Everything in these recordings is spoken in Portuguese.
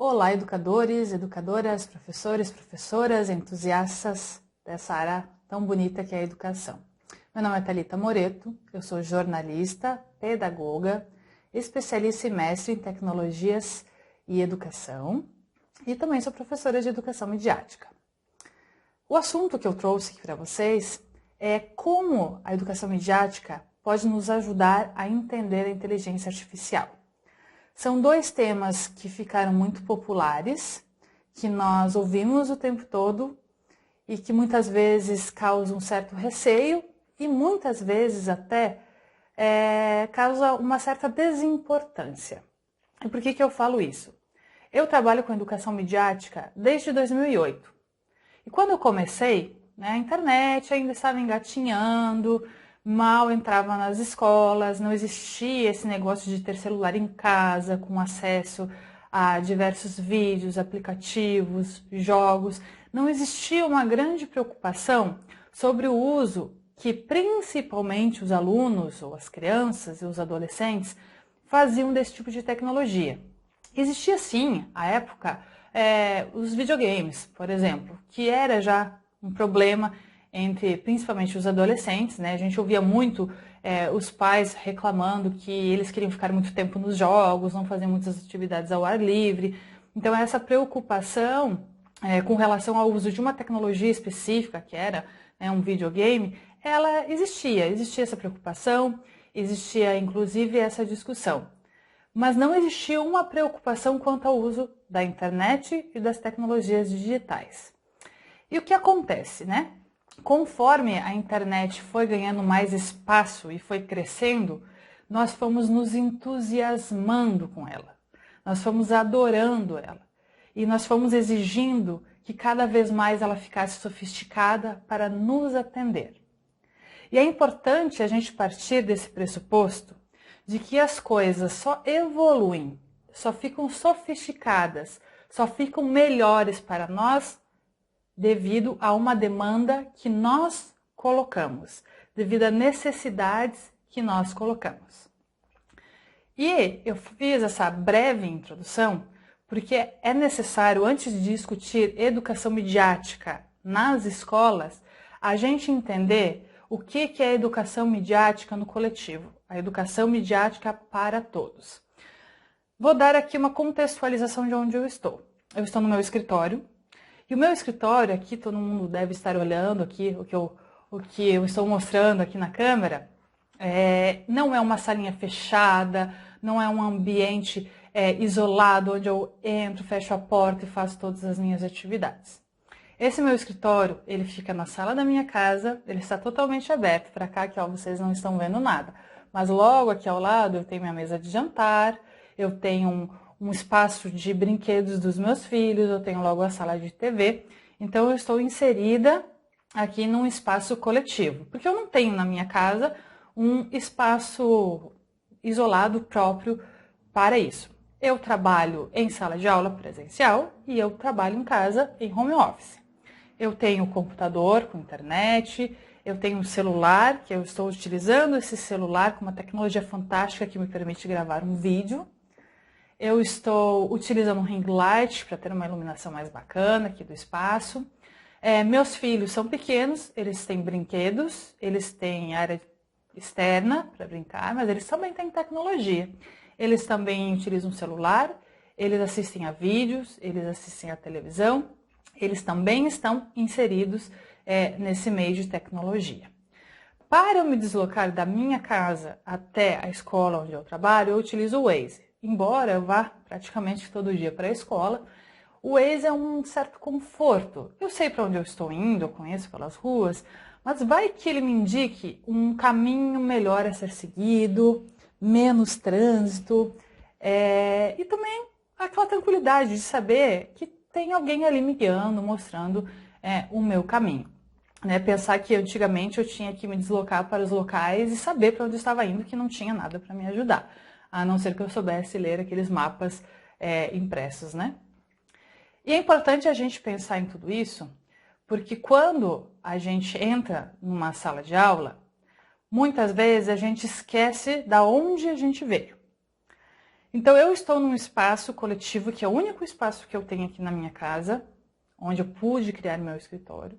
Olá, educadores, educadoras, professores, professoras, entusiastas dessa área tão bonita que é a educação. Meu nome é Thalita Moreto, eu sou jornalista, pedagoga, especialista e mestre em tecnologias e educação e também sou professora de educação midiática. O assunto que eu trouxe aqui para vocês é como a educação midiática pode nos ajudar a entender a inteligência artificial. São dois temas que ficaram muito populares, que nós ouvimos o tempo todo e que muitas vezes causam um certo receio e muitas vezes até causa uma certa desimportância. E por que eu falo isso? Eu trabalho com educação midiática desde 2008. E quando eu comecei, a internet ainda estava engatinhando, mal entrava nas escolas, não existia esse negócio de ter celular em casa, com acesso a diversos vídeos, aplicativos, jogos. Não existia uma grande preocupação sobre o uso que principalmente os alunos, ou as crianças e os adolescentes, faziam desse tipo de tecnologia. Existia sim, à época, os videogames, por exemplo, que era já um problema entre principalmente os adolescentes, né? A gente ouvia muito os pais reclamando que eles queriam ficar muito tempo nos jogos, não fazer muitas atividades ao ar livre. Então essa preocupação com relação ao uso de uma tecnologia específica, que era um videogame, ela existia essa preocupação, existia inclusive essa discussão. Mas não existia uma preocupação quanto ao uso da internet e das tecnologias digitais. E o que acontece, né? Conforme a internet foi ganhando mais espaço e foi crescendo, nós fomos nos entusiasmando com ela. Nós fomos adorando ela. E nós fomos exigindo que cada vez mais ela ficasse sofisticada para nos atender. E é importante a gente partir desse pressuposto de que as coisas só evoluem, só ficam sofisticadas, só ficam melhores para nós devido a uma demanda que nós colocamos, devido a necessidades que nós colocamos. E eu fiz essa breve introdução porque é necessário, antes de discutir educação midiática nas escolas, a gente entender o que é educação midiática no coletivo, a educação midiática para todos. Vou dar aqui uma contextualização de onde eu estou. Eu estou no meu escritório, e o meu escritório aqui, todo mundo deve estar olhando aqui, o que eu estou mostrando aqui na câmera, não é uma salinha fechada, não é um ambiente isolado, onde eu entro, fecho a porta e faço todas as minhas atividades. Esse meu escritório, ele fica na sala da minha casa, ele está totalmente aberto para cá, que vocês não estão vendo nada. Mas logo aqui ao lado eu tenho minha mesa de jantar, eu tenho um espaço de brinquedos dos meus filhos, eu tenho logo a sala de TV. Então eu estou inserida aqui num espaço coletivo, porque eu não tenho na minha casa um espaço isolado próprio para isso. Eu trabalho em sala de aula presencial e eu trabalho em casa em home office. Eu tenho computador com internet, eu tenho um celular, que eu estou utilizando esse celular com uma tecnologia fantástica que me permite gravar um vídeo. Eu estou utilizando um ring light para ter uma iluminação mais bacana aqui do espaço. Meus filhos são pequenos, eles têm brinquedos, eles têm área externa para brincar, mas eles também têm tecnologia. Eles também utilizam o celular, eles assistem a vídeos, eles assistem a televisão, eles também estão inseridos nesse meio de tecnologia. Para eu me deslocar da minha casa até a escola onde eu trabalho, eu utilizo o Waze. Embora eu vá praticamente todo dia para a escola, o Waze é um certo conforto. Eu sei para onde eu estou indo, eu conheço pelas ruas, mas vai que ele me indique um caminho melhor a ser seguido, menos trânsito, e também aquela tranquilidade de saber que tem alguém ali me guiando, mostrando o meu caminho. Pensar que antigamente eu tinha que me deslocar para os locais e saber para onde eu estava indo, que não tinha nada para me ajudar, a não ser que eu soubesse ler aqueles mapas impressos, né? E é importante a gente pensar em tudo isso, porque quando a gente entra numa sala de aula, muitas vezes a gente esquece da onde a gente veio. Então eu estou num espaço coletivo, que é o único espaço que eu tenho aqui na minha casa, onde eu pude criar meu escritório.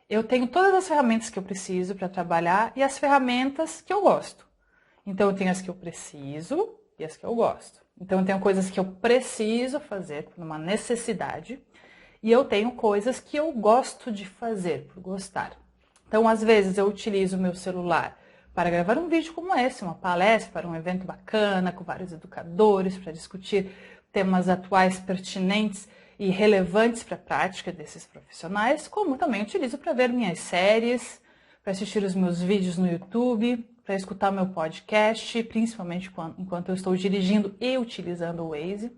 Eu tenho todas as ferramentas que eu preciso para trabalhar e as ferramentas que eu gosto. Então eu tenho as que eu preciso e as que eu gosto. Então eu tenho coisas que eu preciso fazer por uma necessidade e eu tenho coisas que eu gosto de fazer, por gostar. Então às vezes eu utilizo o meu celular para gravar um vídeo como esse, uma palestra para um evento bacana, com vários educadores, para discutir temas atuais pertinentes e relevantes para a prática desses profissionais, como também utilizo para ver minhas séries, para assistir os meus vídeos no YouTube, para escutar meu podcast, principalmente enquanto eu estou dirigindo e utilizando o Waze.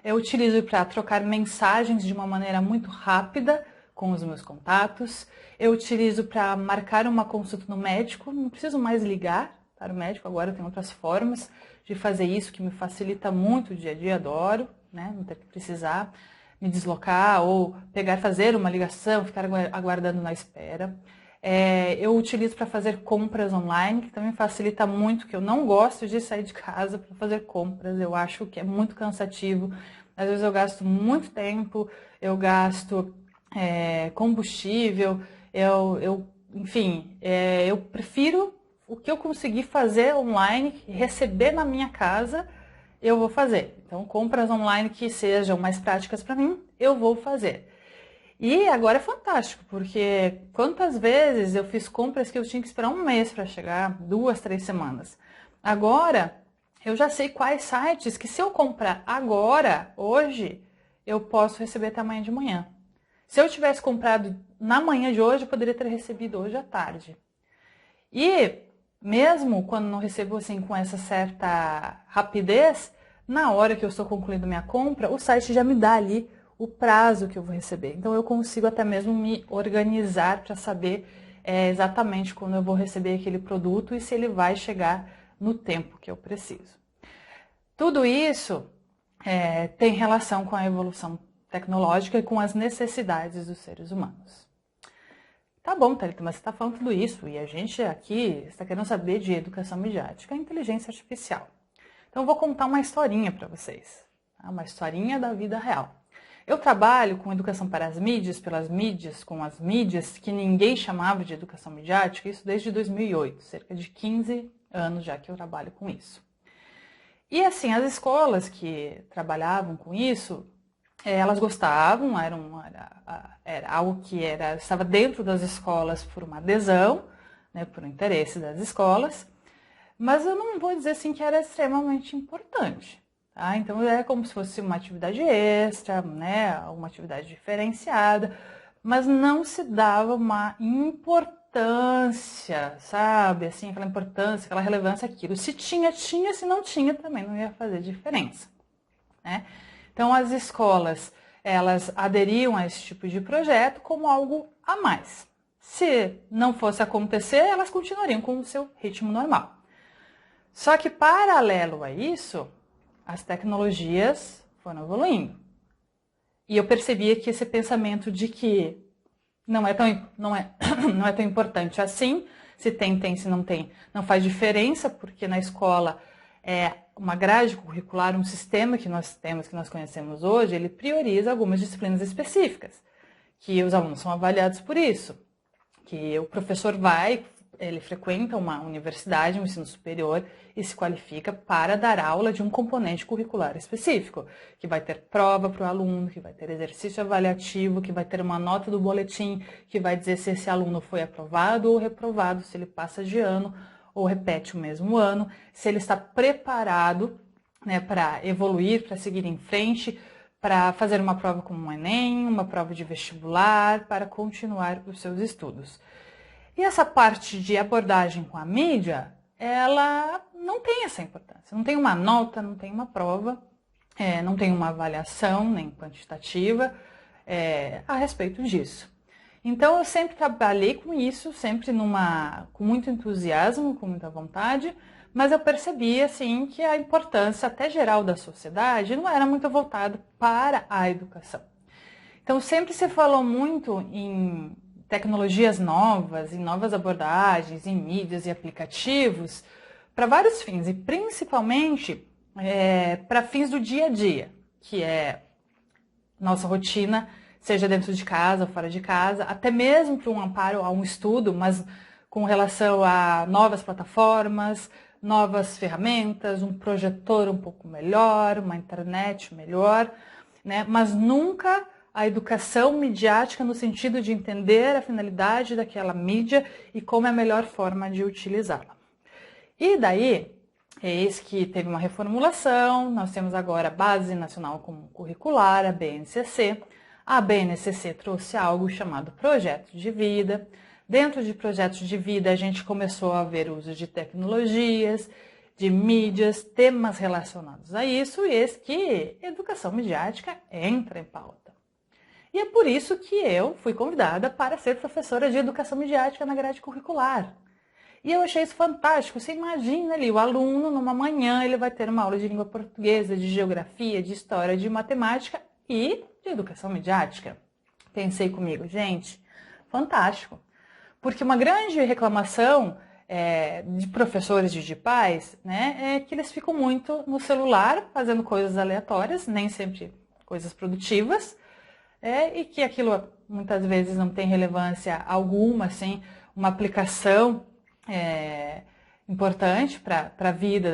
Eu utilizo para trocar mensagens de uma maneira muito rápida com os meus contatos. Eu utilizo para marcar uma consulta no médico, não preciso mais ligar para o médico, agora tem outras formas de fazer isso que me facilita muito o dia a dia, adoro, né? Não ter que precisar me deslocar ou fazer uma ligação, ficar aguardando na espera. Eu utilizo para fazer compras online, que também facilita muito, que eu não gosto de sair de casa para fazer compras, eu acho que é muito cansativo. Às vezes eu gasto muito tempo, eu gasto combustível, enfim, eu prefiro o que eu conseguir fazer online, receber na minha casa, eu vou fazer. Então, compras online que sejam mais práticas para mim, eu vou fazer. E agora é fantástico, porque quantas vezes eu fiz compras que eu tinha que esperar um mês para chegar, 2, 3 semanas. Agora, eu já sei quais sites que se eu comprar agora, hoje, eu posso receber até amanhã de manhã. Se eu tivesse comprado na manhã de hoje, eu poderia ter recebido hoje à tarde. E mesmo quando não recebo assim com essa certa rapidez, na hora que eu estou concluindo minha compra, o site já me dá ali o prazo que eu vou receber. Então eu consigo até mesmo me organizar para saber exatamente quando eu vou receber aquele produto e se ele vai chegar no tempo que eu preciso. Tudo isso tem relação com a evolução tecnológica e com as necessidades dos seres humanos. Tá bom, Thalita, mas você está falando tudo isso e a gente aqui está querendo saber de educação midiática e inteligência artificial. Então eu vou contar uma historinha para vocês, tá? Uma historinha da vida real. Eu trabalho com educação para as mídias, pelas mídias, com as mídias que ninguém chamava de educação midiática, isso desde 2008, cerca de 15 anos já que eu trabalho com isso. E assim, as escolas que trabalhavam com isso, elas gostavam, era algo que estava dentro das escolas por uma adesão, né, por um interesse das escolas, mas eu não vou dizer assim que era extremamente importante. Tá? Então é como se fosse uma atividade extra, né, uma atividade diferenciada, mas não se dava uma importância, sabe? Assim, aquela importância, aquela relevância, aquilo. Se tinha, tinha, se não tinha, também não ia fazer diferença, né? Então as escolas, elas aderiam a esse tipo de projeto como algo a mais. Se não fosse acontecer, elas continuariam com o seu ritmo normal. Só que paralelo a isso, as tecnologias foram evoluindo. E eu percebia que esse pensamento de que não é tão importante assim, se tem, se não tem, não faz diferença, porque na escola uma grade curricular, um sistema que nós temos, que nós conhecemos hoje, ele prioriza algumas disciplinas específicas, que os alunos são avaliados por isso, que o professor ele frequenta uma universidade, um ensino superior e se qualifica para dar aula de um componente curricular específico, que vai ter prova para o aluno, que vai ter exercício avaliativo, que vai ter uma nota do boletim, que vai dizer se esse aluno foi aprovado ou reprovado, se ele passa de ano ou repete o mesmo ano, se ele está preparado, né, para evoluir, para seguir em frente, para fazer uma prova como um Enem, uma prova de vestibular, para continuar os seus estudos. E essa parte de abordagem com a mídia, ela não tem essa importância. Não tem uma nota, não tem uma prova, não tem uma avaliação, nem quantitativa, a respeito disso. Então, eu sempre trabalhei com isso, sempre com muito entusiasmo, com muita vontade, mas eu percebi, assim, que a importância até geral da sociedade não era muito voltada para a educação. Então, sempre se falou muito em tecnologias novas, em novas abordagens, em mídias e aplicativos, para vários fins, e principalmente para fins do dia a dia, que é nossa rotina, seja dentro de casa ou fora de casa, até mesmo para um amparo a um estudo, mas com relação a novas plataformas, novas ferramentas, um projetor um pouco melhor, uma internet melhor, né? Mas nunca a educação midiática no sentido de entender a finalidade daquela mídia e como é a melhor forma de utilizá-la. E daí, eis que teve uma reformulação, nós temos agora a Base Nacional Comum Curricular, a BNCC. A BNCC trouxe algo chamado Projeto de Vida. Dentro de projetos de vida, a gente começou a ver o uso de tecnologias, de mídias, temas relacionados a isso, e eis que educação midiática entra em pauta. E é por isso que eu fui convidada para ser professora de educação midiática na grade curricular. E eu achei isso fantástico. Você imagina ali, o aluno, numa manhã, ele vai ter uma aula de língua portuguesa, de geografia, de história, de matemática e de educação midiática. Pensei comigo, gente, fantástico. Porque uma grande reclamação de professores e de pais, né, é que eles ficam muito no celular, fazendo coisas aleatórias, nem sempre coisas produtivas, e que aquilo muitas vezes não tem relevância alguma, assim, uma aplicação importante para a vida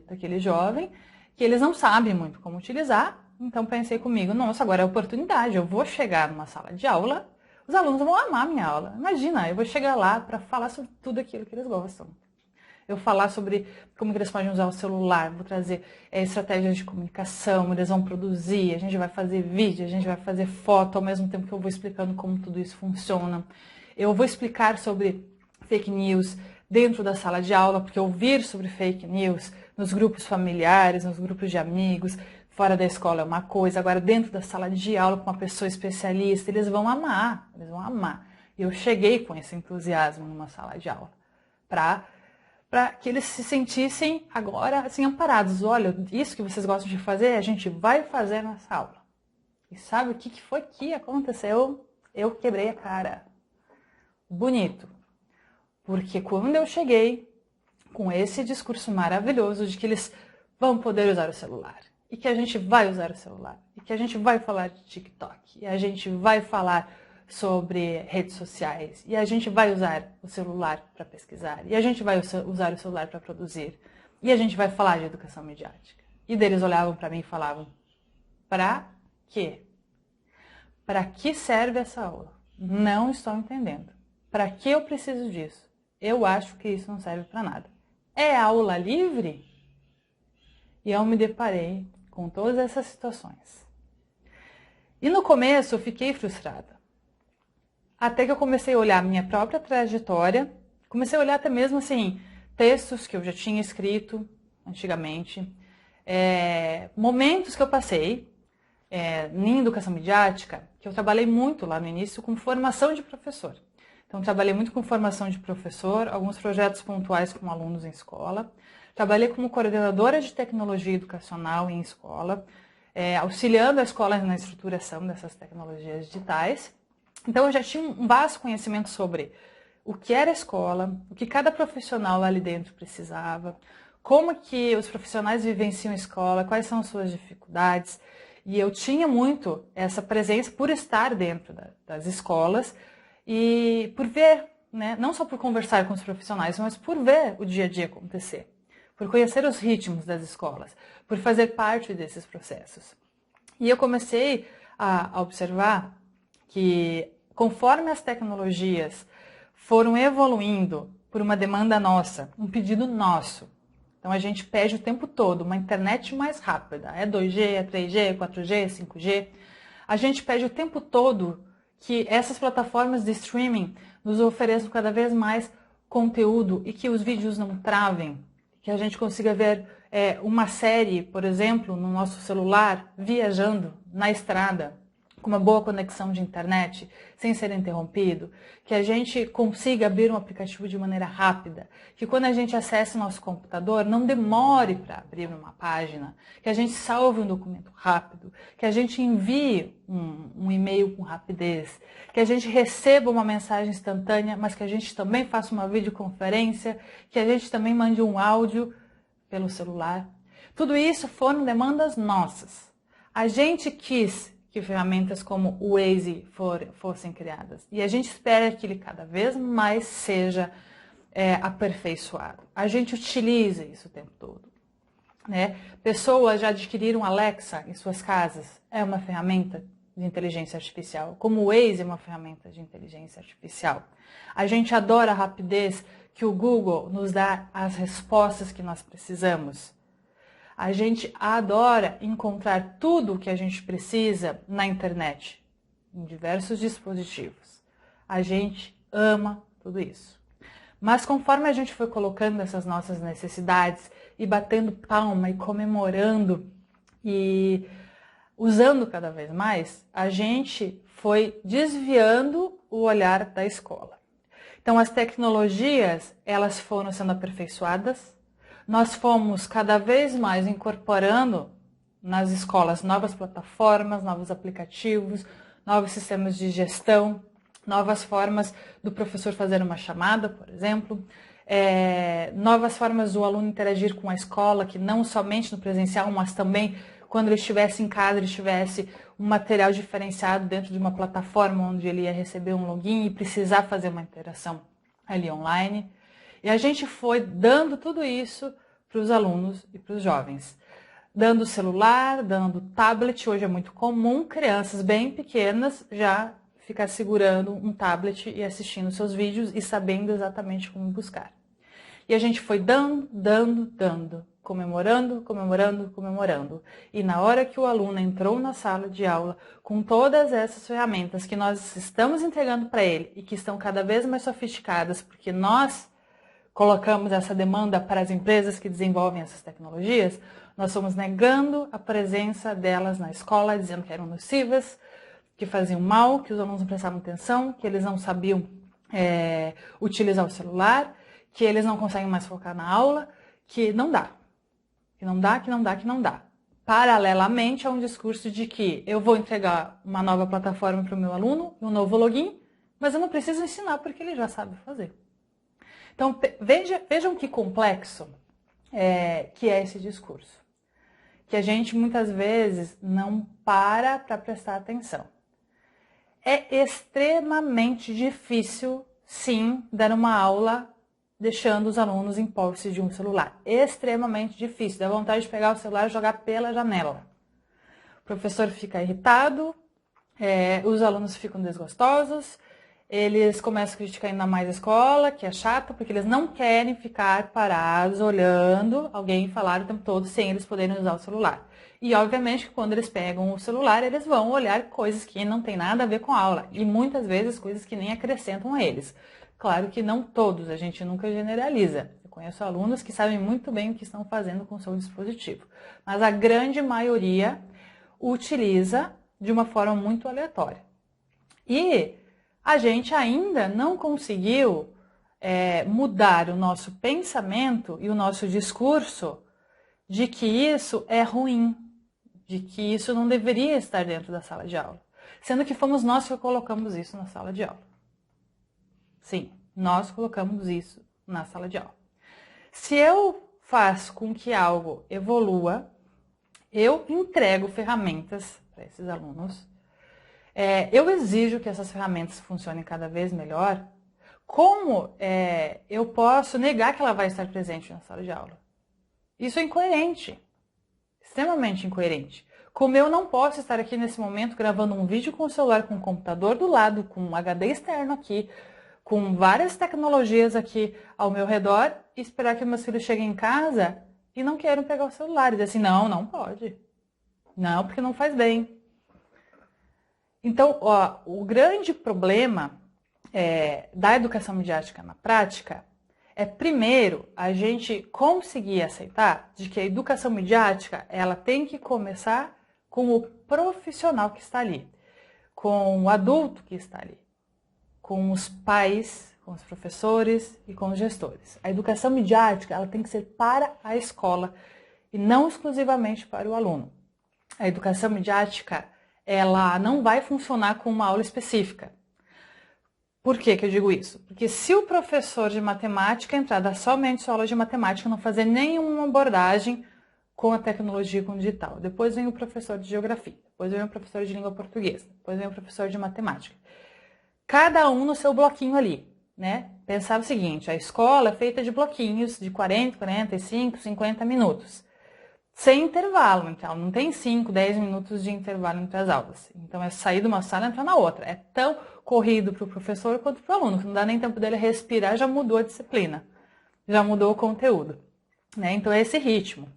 daquele jovem, que eles não sabem muito como utilizar. Então pensei comigo, nossa, agora é a oportunidade, eu vou chegar numa sala de aula, os alunos vão amar a minha aula. Imagina, eu vou chegar lá para falar sobre tudo aquilo que eles gostam. Eu falar sobre como que eles podem usar o celular, vou trazer estratégias de comunicação, eles vão produzir, a gente vai fazer vídeo, a gente vai fazer foto, ao mesmo tempo que eu vou explicando como tudo isso funciona. Eu vou explicar sobre fake news dentro da sala de aula, porque ouvir sobre fake news nos grupos familiares, nos grupos de amigos, fora da escola é uma coisa, agora dentro da sala de aula com uma pessoa especialista, eles vão amar, eles vão amar. E eu cheguei com esse entusiasmo numa sala de aula, para que eles se sentissem agora assim amparados. Olha, isso que vocês gostam de fazer, a gente vai fazer nessa aula. E sabe o que foi que aconteceu? Eu quebrei a cara. Bonito. Porque quando eu cheguei com esse discurso maravilhoso de que eles vão poder usar o celular, e que a gente vai usar o celular, e que a gente vai falar de TikTok, e a gente vai falar sobre redes sociais, e a gente vai usar o celular para pesquisar, e a gente vai usar o celular para produzir, e a gente vai falar de educação midiática. E deles olhavam para mim e falavam, para quê? Para que serve essa aula? Não estou entendendo. Para que eu preciso disso? Eu acho que isso não serve para nada. É aula livre? E eu me deparei com todas essas situações. E no começo eu fiquei frustrada. Até que eu comecei a olhar a minha própria trajetória, comecei a olhar até mesmo assim, textos que eu já tinha escrito antigamente, momentos que eu passei em educação midiática, que eu trabalhei muito lá no início com formação de professor. Então, trabalhei muito com formação de professor, alguns projetos pontuais com alunos em escola. Trabalhei como coordenadora de tecnologia educacional em escola, auxiliando a escola na estruturação dessas tecnologias digitais. Então, eu já tinha um vasto conhecimento sobre o que era a escola, o que cada profissional ali dentro precisava, como que os profissionais vivenciam a escola, quais são as suas dificuldades. E eu tinha muito essa presença por estar dentro das escolas e por ver, né, não só por conversar com os profissionais, mas por ver o dia a dia acontecer, por conhecer os ritmos das escolas, por fazer parte desses processos. E eu comecei a observar que, conforme as tecnologias foram evoluindo por uma demanda nossa, um pedido nosso, então a gente pede o tempo todo uma internet mais rápida, é 2G, é 3G, é 4G, é 5G, a gente pede o tempo todo que essas plataformas de streaming nos ofereçam cada vez mais conteúdo e que os vídeos não travem, que a gente consiga ver uma série, por exemplo, no nosso celular, viajando na estrada, com uma boa conexão de internet, sem ser interrompido, que a gente consiga abrir um aplicativo de maneira rápida, que quando a gente acessa o nosso computador, não demore para abrir uma página, que a gente salve um documento rápido, que a gente envie um e-mail com rapidez, que a gente receba uma mensagem instantânea, mas que a gente também faça uma videoconferência, que a gente também mande um áudio pelo celular. Tudo isso foram demandas nossas. A gente quis que ferramentas como o Waze fossem criadas. E a gente espera que ele cada vez mais seja aperfeiçoado. A gente utiliza isso o tempo todo. Né? Pessoas já adquiriram Alexa em suas casas. É uma ferramenta de inteligência artificial. Como o Waze é uma ferramenta de inteligência artificial. A gente adora a rapidez que o Google nos dá as respostas que nós precisamos. A gente adora encontrar tudo o que a gente precisa na internet, em diversos dispositivos. A gente ama tudo isso. Mas conforme a gente foi colocando essas nossas necessidades e batendo palma e comemorando e usando cada vez mais, a gente foi desviando o olhar da escola. Então as tecnologias, elas foram sendo aperfeiçoadas. Nós fomos cada vez mais incorporando nas escolas novas plataformas, novos aplicativos, novos sistemas de gestão, novas formas do professor fazer uma chamada, por exemplo, novas formas do aluno interagir com a escola, que não somente no presencial, mas também quando ele estivesse em casa, ele tivesse um material diferenciado dentro de uma plataforma onde ele ia receber um login e precisar fazer uma interação ali online. E a gente foi dando tudo isso para os alunos e para os jovens. Dando celular, dando tablet. Hoje é muito comum crianças bem pequenas já ficar segurando um tablet e assistindo seus vídeos e sabendo exatamente como buscar. E a gente foi dando, comemorando. E na hora que o aluno entrou na sala de aula, com todas essas ferramentas que nós estamos entregando para ele e que estão cada vez mais sofisticadas, porque nós colocamos essa demanda para as empresas que desenvolvem essas tecnologias, nós fomos negando a presença delas na escola, dizendo que eram nocivas, que faziam mal, que os alunos não prestavam atenção, que eles não sabiam utilizar o celular, que eles não conseguem mais focar na aula, que não dá. Que não dá. Paralelamente a um discurso de que eu vou entregar uma nova plataforma para o meu aluno, um novo login, mas eu não preciso ensinar porque ele já sabe fazer. Então, vejam que complexo que é esse discurso. Que a gente muitas vezes não para prestar atenção. É extremamente difícil, sim, dar uma aula deixando os alunos em posse de um celular. Extremamente difícil. Dá vontade de pegar o celular e jogar pela janela. O professor fica irritado, os alunos ficam desgostosos, eles começam a criticar ainda mais a escola, que é chata, porque eles não querem ficar parados olhando alguém falar o tempo todo sem eles poderem usar o celular. E, obviamente, que quando eles pegam o celular, eles vão olhar coisas que não tem nada a ver com a aula. E, muitas vezes, coisas que nem acrescentam a eles. Claro que não todos, a gente nunca generaliza. Eu conheço alunos que sabem muito bem o que estão fazendo com o seu dispositivo. Mas a grande maioria utiliza de uma forma muito aleatória. E a gente ainda não conseguiu mudar o nosso pensamento e o nosso discurso de que isso é ruim, de que isso não deveria estar dentro da sala de aula. Sendo que fomos nós que colocamos isso na sala de aula. Sim, nós colocamos isso na sala de aula. Se eu faço com que algo evolua, eu entrego ferramentas para esses alunos, eu exijo que essas ferramentas funcionem cada vez melhor. Como eu posso negar que ela vai estar presente na sala de aula? Isso é incoerente, extremamente incoerente. Como eu não posso estar aqui nesse momento gravando um vídeo com o celular, com o computador do lado, com um HD externo aqui, com várias tecnologias aqui ao meu redor, e esperar que meus filhos cheguem em casa e não queiram pegar o celular e dizer assim, não pode. Não, porque não faz bem. Então, o grande problema da educação midiática na prática é, primeiro, a gente conseguir aceitar de que a educação midiática ela tem que começar com o profissional que está ali, com o adulto que está ali, com os pais, com os professores e com os gestores. A educação midiática ela tem que ser para a escola e não exclusivamente para o aluno. A educação midiática ela não vai funcionar com uma aula específica. Por que eu digo isso? Porque se o professor de matemática entrar dar somente sua aula de matemática, não fazer nenhuma abordagem com a tecnologia e com o digital. Depois vem o professor de geografia, depois vem o professor de língua portuguesa, depois vem o professor de matemática. Cada um no seu bloquinho ali, né? Pensar o seguinte, a escola é feita de bloquinhos de 40, 45, 50 minutos. Sem intervalo, então não tem 5, 10 minutos de intervalo entre as aulas. Então é sair de uma sala e entrar na outra. É tão corrido para o professor quanto para o aluno, que não dá nem tempo dele respirar, já mudou a disciplina, já mudou o conteúdo, né? Então é esse ritmo.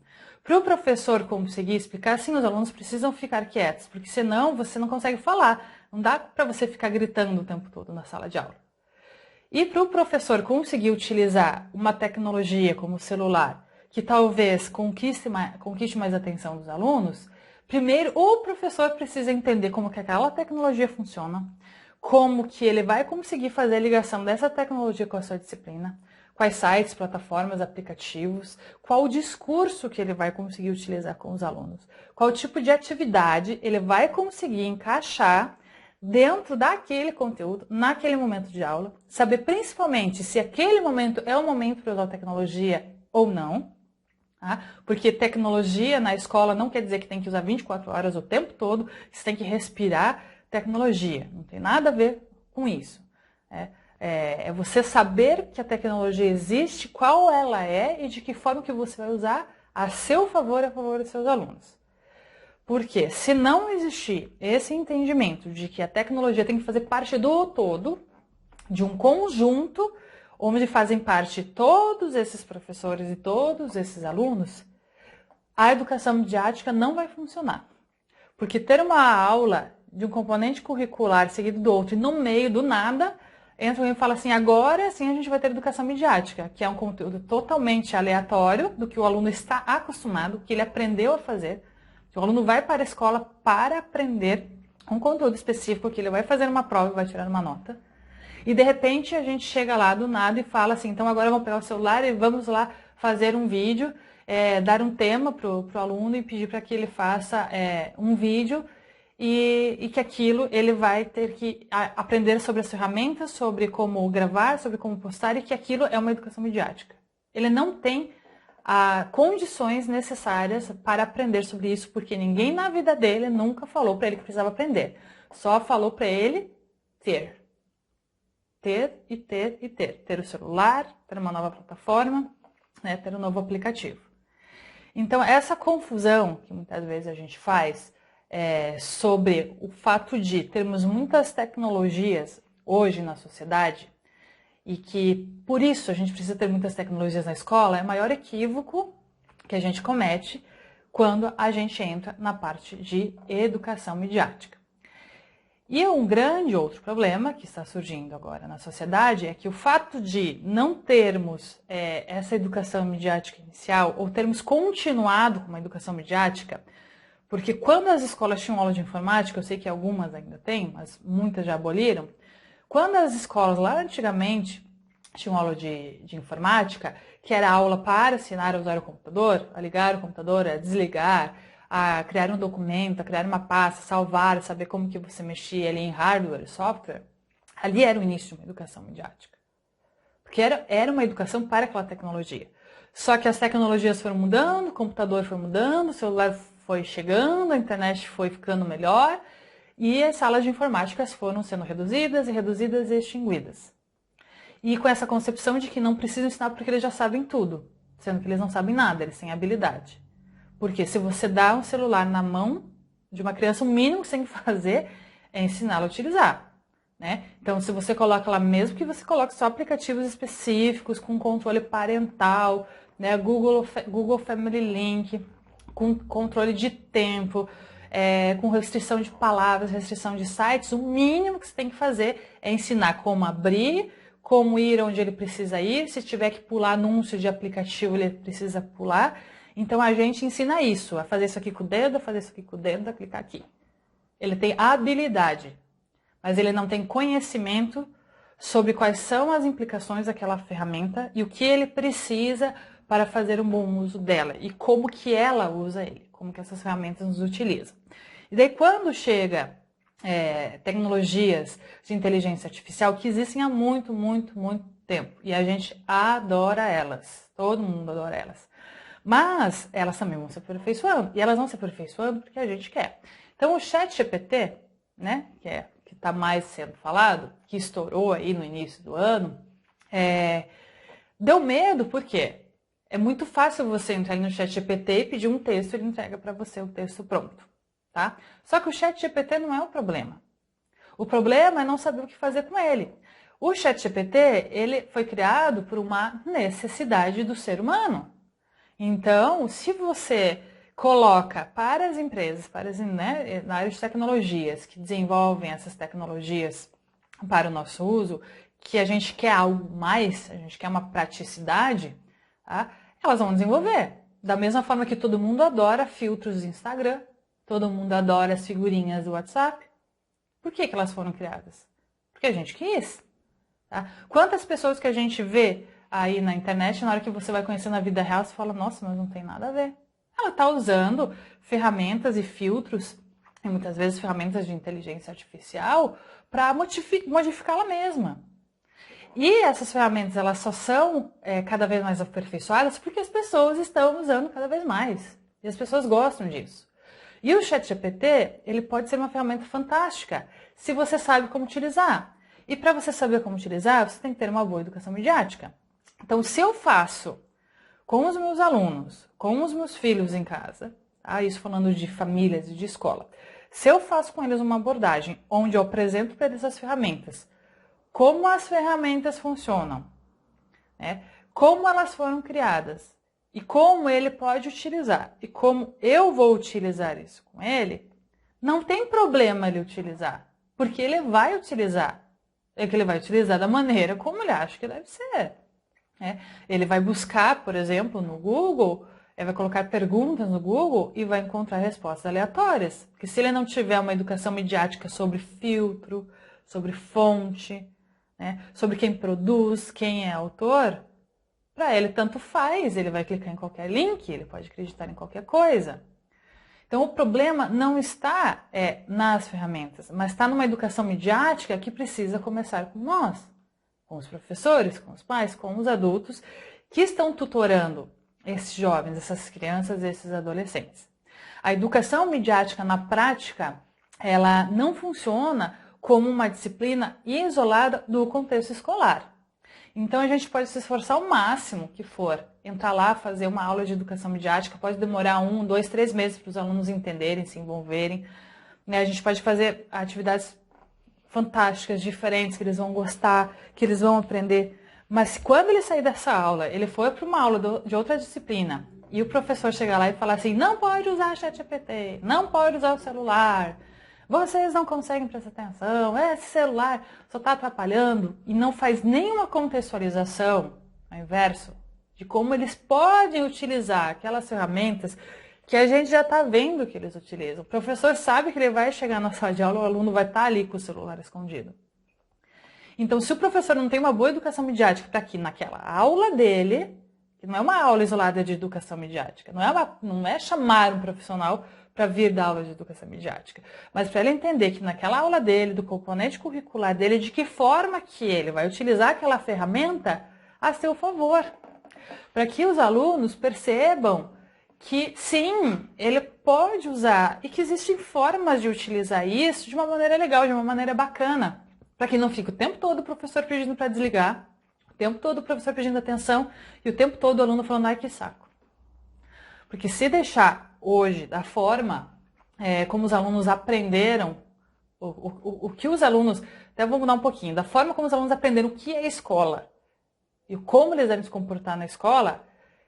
Para o professor conseguir explicar, sim, os alunos precisam ficar quietos, porque senão você não consegue falar. Não dá para você ficar gritando o tempo todo na sala de aula. E para o professor conseguir utilizar uma tecnologia como o celular, que talvez conquiste mais a atenção dos alunos, primeiro o professor precisa entender como que aquela tecnologia funciona, como que ele vai conseguir fazer a ligação dessa tecnologia com a sua disciplina, quais sites, plataformas, aplicativos, qual o discurso que ele vai conseguir utilizar com os alunos, qual tipo de atividade ele vai conseguir encaixar dentro daquele conteúdo, naquele momento de aula, saber principalmente se aquele momento é o momento para usar tecnologia ou não, tá? Porque tecnologia na escola não quer dizer que tem que usar 24 horas o tempo todo, você tem que respirar tecnologia, não tem nada a ver com isso. É você saber que a tecnologia existe, qual ela é e de que forma que você vai usar a seu favor e a favor dos seus alunos. Porque se não existir esse entendimento de que a tecnologia tem que fazer parte do todo, de um conjunto, onde fazem parte todos esses professores e todos esses alunos, a educação midiática não vai funcionar. Porque ter uma aula de um componente curricular seguido do outro e no meio do nada, entra alguém e fala assim, agora sim a gente vai ter educação midiática, que é um conteúdo totalmente aleatório do que o aluno está acostumado, que ele aprendeu a fazer. O aluno vai para a escola para aprender um conteúdo específico que ele vai fazer uma prova e vai tirar uma nota. E de repente a gente chega lá do nada e fala assim, então agora vamos pegar o celular e vamos lá fazer um vídeo, dar um tema para o aluno e pedir para que ele faça um vídeo e que aquilo ele vai ter que aprender sobre as ferramentas, sobre como gravar, sobre como postar e que aquilo é uma educação midiática. Ele não tem condições necessárias para aprender sobre isso, porque ninguém na vida dele nunca falou para ele que precisava aprender. Só falou para ele ter. Ter e ter e ter. Ter o celular, ter uma nova plataforma, né, ter um novo aplicativo. Então, essa confusão que muitas vezes a gente faz sobre o fato de termos muitas tecnologias hoje na sociedade, e que, por isso, a gente precisa ter muitas tecnologias na escola, é o maior equívoco que a gente comete quando a gente entra na parte de educação midiática. E um grande outro problema que está surgindo agora na sociedade é que o fato de não termos essa educação midiática inicial, ou termos continuado com uma educação midiática, porque quando as escolas tinham aula de informática, eu sei que algumas ainda têm, mas muitas já aboliram. Quando as escolas lá antigamente tinham aula de informática, que era aula para ensinar a usar o computador, a ligar o computador, a desligar, a criar um documento, a criar uma pasta, salvar, saber como que você mexia ali em hardware e software, ali era o início de uma educação midiática. Porque era uma educação para aquela tecnologia. Só que as tecnologias foram mudando, o computador foi mudando, o celular foi chegando, a internet foi ficando melhor, e as salas de informática foram sendo reduzidas e extinguidas. E com essa concepção de que não precisam ensinar porque eles já sabem tudo, sendo que eles não sabem nada, eles têm habilidade. Porque se você dá um celular na mão de uma criança, o mínimo que você tem que fazer é ensiná-la a utilizar. Né? Então, se você coloca lá, mesmo que você coloque só aplicativos específicos, com controle parental, né? Google Family Link, com controle de tempo, com restrição de palavras, restrição de sites, o mínimo que você tem que fazer é ensinar como abrir, como ir onde ele precisa ir, se tiver que pular anúncio de aplicativo, ele precisa pular. Então, a gente ensina isso, a fazer isso aqui com o dedo, a fazer isso aqui com o dedo, a clicar aqui. Ele tem habilidade, mas ele não tem conhecimento sobre quais são as implicações daquela ferramenta e o que ele precisa para fazer um bom uso dela e como que ela usa ele, como que essas ferramentas nos utilizam. E daí quando chega tecnologias de inteligência artificial que existem há muito tempo e a gente adora elas, todo mundo adora elas. Mas elas também vão se aperfeiçoando. E elas vão se aperfeiçoando porque a gente quer. Então o ChatGPT, né, que está mais sendo falado, que estourou aí no início do ano, deu medo porque é muito fácil você entrar no ChatGPT e pedir um texto, ele entrega para você o texto pronto, tá? Só que o ChatGPT não é o problema. O problema é não saber o que fazer com ele. O ChatGPT, ele foi criado por uma necessidade do ser humano. Então, se você coloca para as empresas, né, na área de tecnologias, que desenvolvem essas tecnologias para o nosso uso, que a gente quer algo mais, a gente quer uma praticidade, tá? Elas vão desenvolver. Da mesma forma que todo mundo adora filtros do Instagram, todo mundo adora as figurinhas do WhatsApp. Por que elas foram criadas? Porque a gente quis. Tá? Quantas pessoas que a gente vê aí na internet, na hora que você vai conhecer na vida real, você fala, nossa, mas não tem nada a ver. Ela está usando ferramentas e filtros, e muitas vezes ferramentas de inteligência artificial, para modificá-la mesma. E essas ferramentas, elas só são cada vez mais aperfeiçoadas porque as pessoas estão usando cada vez mais. E as pessoas gostam disso. E o ChatGPT, ele pode ser uma ferramenta fantástica, se você sabe como utilizar. E para você saber como utilizar, você tem que ter uma boa educação midiática. Então, se eu faço com os meus alunos, com os meus filhos em casa, tá? Isso falando de famílias e de escola, se eu faço com eles uma abordagem onde eu apresento para eles as ferramentas, como as ferramentas funcionam, né? Como elas foram criadas e como ele pode utilizar e como eu vou utilizar isso com ele, não tem problema ele utilizar, porque ele vai utilizar. É que ele vai utilizar da maneira como ele acha que deve ser. Né? Ele vai buscar, por exemplo, no Google, ele vai colocar perguntas no Google e vai encontrar respostas aleatórias. Porque se ele não tiver uma educação midiática sobre filtro, sobre fonte, né, sobre quem produz, quem é autor, para ele tanto faz, ele vai clicar em qualquer link, ele pode acreditar em qualquer coisa. Então o problema não está nas ferramentas, mas está numa educação midiática que precisa começar com nós, com os professores, com os pais, com os adultos que estão tutorando esses jovens, essas crianças, esses adolescentes. A educação midiática na prática, ela não funciona como uma disciplina isolada do contexto escolar. Então a gente pode se esforçar o máximo que for, entrar lá, fazer uma aula de educação midiática, pode demorar 1, 2, 3 meses para os alunos entenderem, se envolverem. A gente pode fazer atividades fantásticas, diferentes, que eles vão gostar, que eles vão aprender. Mas quando ele sair dessa aula, ele for para uma aula de outra disciplina, e o professor chegar lá e falar assim, não pode usar ChatGPT, não pode usar o celular, vocês não conseguem prestar atenção, esse celular só está atrapalhando, e não faz nenhuma contextualização, ao inverso, de como eles podem utilizar aquelas ferramentas que a gente já está vendo que eles utilizam. O professor sabe que ele vai chegar na sala de aula, o aluno vai estar ali com o celular escondido. Então, se o professor não tem uma boa educação midiática para que naquela aula dele, que não é uma aula isolada de educação midiática, não é chamar um profissional para vir dar aula de educação midiática, mas para ele entender que naquela aula dele, do componente curricular dele, de que forma que ele vai utilizar aquela ferramenta a seu favor. Para que os alunos percebam que sim, ele pode usar e que existem formas de utilizar isso de uma maneira legal, de uma maneira bacana, para que não fique o tempo todo o professor pedindo para desligar, o tempo todo o professor pedindo atenção e o tempo todo o aluno falando, ai que saco. Porque se deixar hoje da forma como os alunos aprenderam, o que os alunos, até vou mudar um pouquinho, da forma como os alunos aprenderam o que é escola e como eles devem se comportar na escola,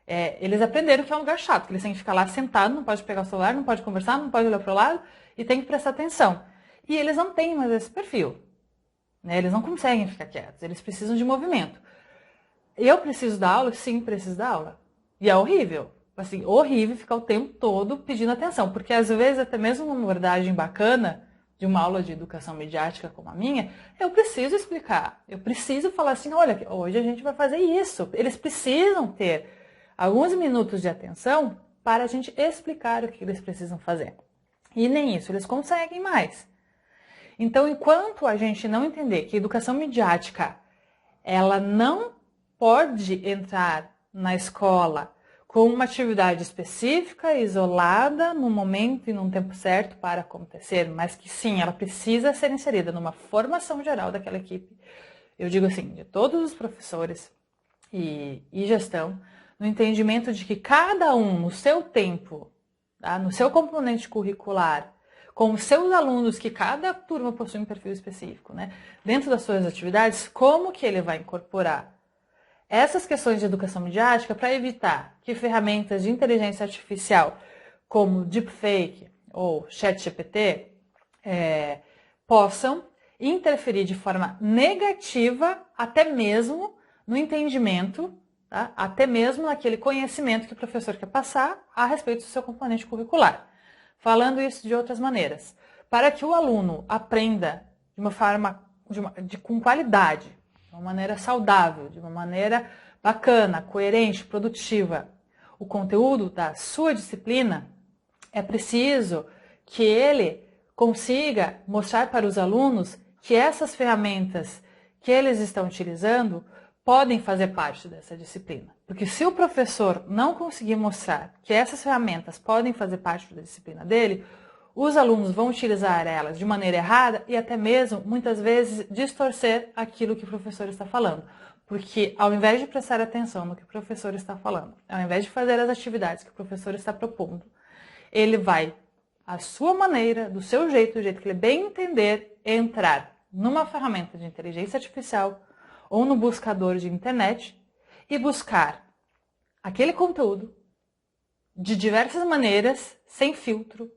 eles aprenderam que é um lugar chato, que eles têm que ficar lá sentado, não pode pegar o celular, não pode conversar, não pode olhar para o lado e tem que prestar atenção. E eles não têm mais esse perfil. Né? Eles não conseguem ficar quietos, eles precisam de movimento. Eu preciso dar aula? Sim, preciso dar aula. E é horrível. Assim, horrível ficar o tempo todo pedindo atenção, porque às vezes até mesmo uma abordagem bacana de uma aula de educação midiática como a minha, eu preciso explicar, eu preciso falar assim, olha, hoje a gente vai fazer isso. Eles precisam ter alguns minutos de atenção para a gente explicar o que eles precisam fazer. E nem isso eles conseguem mais. Então, enquanto a gente não entender que a educação midiática, ela não pode entrar na escola com uma atividade específica, isolada, no momento e num tempo certo para acontecer, mas que sim, ela precisa ser inserida numa formação geral daquela equipe. Eu digo assim, de todos os professores e gestão, no entendimento de que cada um, no seu tempo, tá? No seu componente curricular, com os seus alunos, que cada turma possui um perfil específico, né? Dentro das suas atividades, como que ele vai incorporar essas questões de educação midiática para evitar que ferramentas de inteligência artificial, como deepfake ou ChatGPT, possam interferir de forma negativa até mesmo no entendimento, tá? Até mesmo naquele conhecimento que o professor quer passar a respeito do seu componente curricular. Falando isso de outras maneiras, para que o aluno aprenda de uma forma com qualidade, de uma maneira saudável, de uma maneira bacana, coerente, produtiva, o conteúdo da sua disciplina, é preciso que ele consiga mostrar para os alunos que essas ferramentas que eles estão utilizando podem fazer parte dessa disciplina. Porque se o professor não conseguir mostrar que essas ferramentas podem fazer parte da disciplina dele, os alunos vão utilizar elas de maneira errada e até mesmo, muitas vezes, distorcer aquilo que o professor está falando. Porque ao invés de prestar atenção no que o professor está falando, ao invés de fazer as atividades que o professor está propondo, ele vai, à sua maneira, do seu jeito, do jeito que ele bem entender, entrar numa ferramenta de inteligência artificial ou no buscador de internet e buscar aquele conteúdo de diversas maneiras, sem filtro,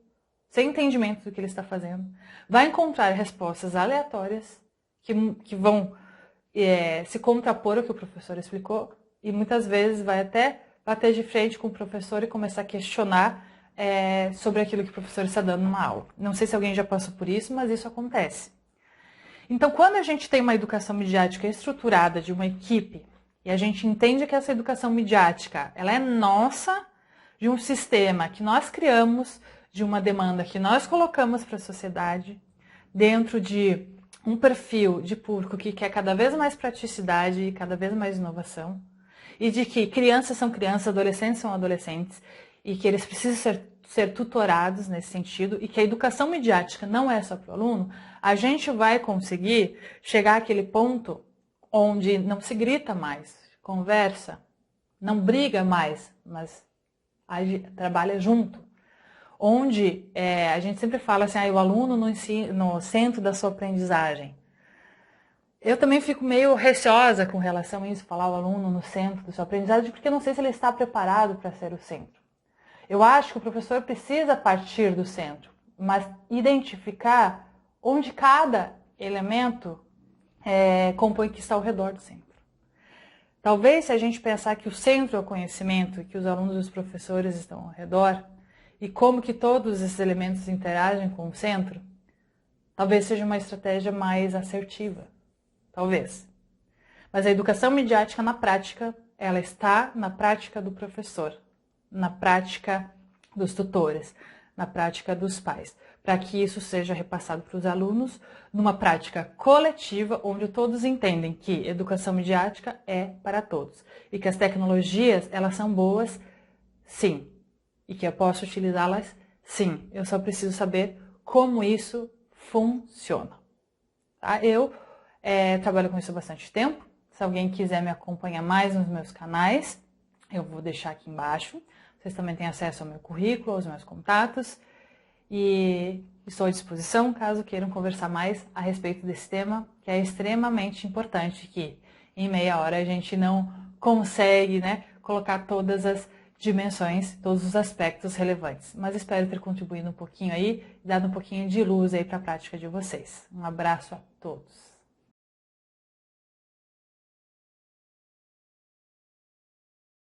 sem entendimento do que ele está fazendo, vai encontrar respostas aleatórias que vão se contrapor ao que o professor explicou e muitas vezes vai até bater de frente com o professor e começar a questionar sobre aquilo que o professor está dando numa aula. Não sei se alguém já passou por isso, mas isso acontece. Então, quando a gente tem uma educação midiática estruturada de uma equipe e a gente entende que essa educação midiática ela é nossa, de um sistema que nós criamos, de uma demanda que nós colocamos para a sociedade, dentro de um perfil de público que quer cada vez mais praticidade e cada vez mais inovação, e de que crianças são crianças, adolescentes são adolescentes, e que eles precisam ser tutorados nesse sentido, e que a educação midiática não é só para o aluno, a gente vai conseguir chegar àquele ponto onde não se grita mais, conversa, não briga mais, mas trabalha junto. Onde a gente sempre fala assim, o aluno no centro da sua aprendizagem. Eu também fico meio receosa com relação a isso, falar o aluno no centro da sua aprendizagem, porque eu não sei se ele está preparado para ser o centro. Eu acho que o professor precisa partir do centro, mas identificar onde cada elemento compõe que está ao redor do centro. Talvez se a gente pensar que o centro é o conhecimento e que os alunos e os professores estão ao redor, e como que todos esses elementos interagem com o centro, talvez seja uma estratégia mais assertiva. Talvez. Mas a educação midiática na prática, ela está na prática do professor, na prática dos tutores, na prática dos pais, para que isso seja repassado para os alunos numa prática coletiva, onde todos entendem que educação midiática é para todos e que as tecnologias, elas são boas, sim, e que eu posso utilizá-las, sim. Eu só preciso saber como isso funciona. Tá? Eu trabalho com isso há bastante tempo. Se alguém quiser me acompanhar mais nos meus canais, eu vou deixar aqui embaixo. Vocês também têm acesso ao meu currículo, aos meus contatos. E estou à disposição caso queiram conversar mais a respeito desse tema, que é extremamente importante, que em meia hora a gente não consegue, né, colocar todas as dimensões, todos os aspectos relevantes. Mas espero ter contribuído um pouquinho aí e dado um pouquinho de luz aí para a prática de vocês. Um abraço a todos.